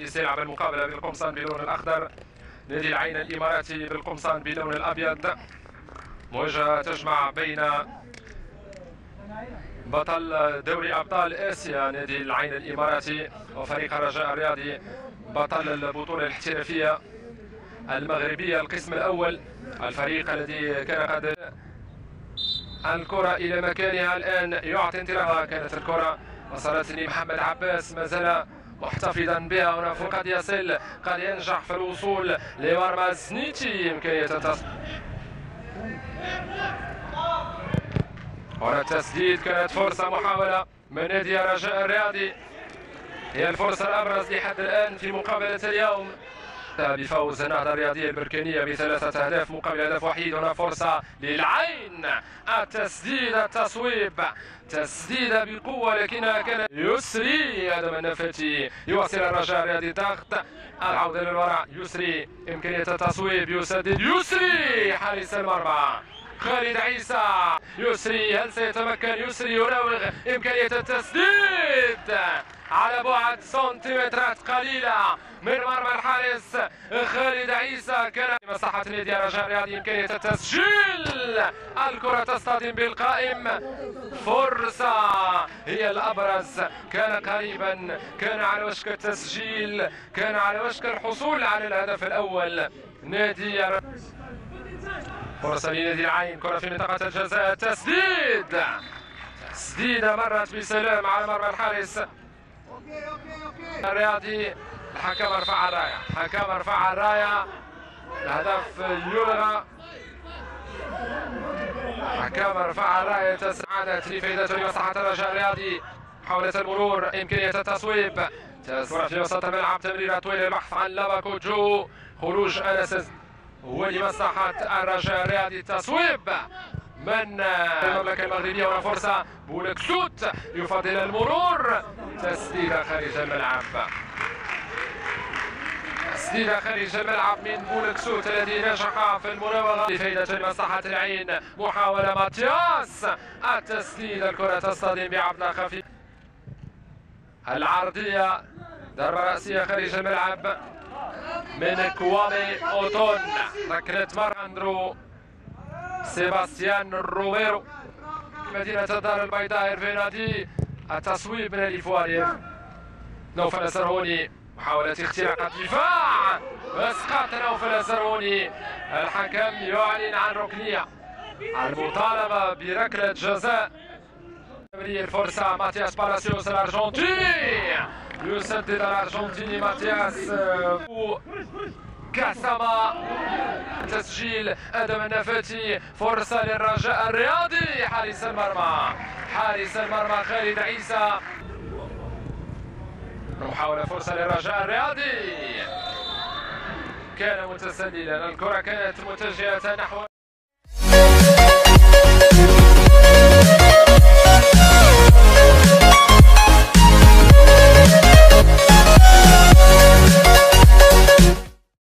سيلعب المقابلة بالقمصان باللون الأخضر، نادي العين الإماراتي بالقمصان باللون الأبيض. مواجهة تجمع بين بطل دوري أبطال آسيا نادي العين الإماراتي وفريق الرجاء الرياضي بطل البطولة الاحترافية المغربية القسم الأول. الفريق الذي كان قد الكرة إلى مكانها الآن يعطي انطلاقها. كانت الكرة وصلت لمحمد عباس، ما زال محتفظا بها هنا، قد يصل، قد ينجح في الوصول لمرمى زنيتي. إمكانية هنا التسديد، كانت فرصة محاولة من نادي الرجاء الرياضي، هي الفرصة الأبرز لحد الآن في مقابلة اليوم بفوز النهضة الرياضية البركانية ب3 أهداف مقابل هدف وحيد. هنا فرصة للعين، التسديد، التصويب، تسديدة بقوة لكنها كانت يسري. هذا من نفتي يواصل الرجاء الرياضي ضغط، العودة للوراء، يسري، إمكانية التصويب، يسدد يسري، حارس المرمى خالد عيسى. يسري، هل سيتمكن يسري؟ يراوغ إمكانية التسديد على بعد سنتيمترات قليلة من مرمى الحارس خالد عيسى. كان مصلحة نادي الرجاء الرياضي إمكانية التسجيل، الكرة تصطدم بالقائم، فرصة هي الأبرز، كان قريبا، كان على وشك التسجيل، كان على وشك الحصول على الهدف الأول. نادي فرصة لنادي العين، كرة في منطقة الجزاء، تسديد، تسديدة مرت بسلام على مرمى الحارس الرياضي. الحكم رفع الراية، الحكم رفع الراية، الهدف يلغى، الحكم رفع الراية، تسعدت لفائدة لمصلحة الرجاء الرياضي. محاولة المرور، إمكانية التصويب، كرة في وسط الملعب، تمريرة طويلة، البحث عن لاباكوجو، خروج أنس هو لمصلحة الرجاء الرياضي. التصويب من المملكة المغربية، هنا فرصة، بولكسوت يفضل المرور، تسديدة خارج الملعب، تسديدة خارج الملعب من بولكسوت الذي نجح في المراوغة لفائدة مصلحة العين. محاولة ماتياس، التسديد، الكرة تصطدم بعرض خفيف، العرضية، ضربة رأسية خارج الملعب من كوامي أوتون، ركلة ماراندرو سيباستيان روميرو، مدينة الدار البيضاء إرفينادي. التصويب من الإفواريف، نوفل السرهوني، محاولة اختراق الدفاع، اسقاط نوفل السرهوني، الحكم يعلن عن ركنية، المطالبة بركلة جزاء. الفرصة، ماتياس بالاسيوس الأرجنتيني، يسدد الأرجنتيني ماتياس كاساما، تسجيل ادم النفاتي. فرصه للرجاء الرياضي، حارس المرمى، حارس المرمى خالد عيسى. محاوله، فرصه للرجاء الرياضي، كان متسللا، الكره كانت متجهه نحو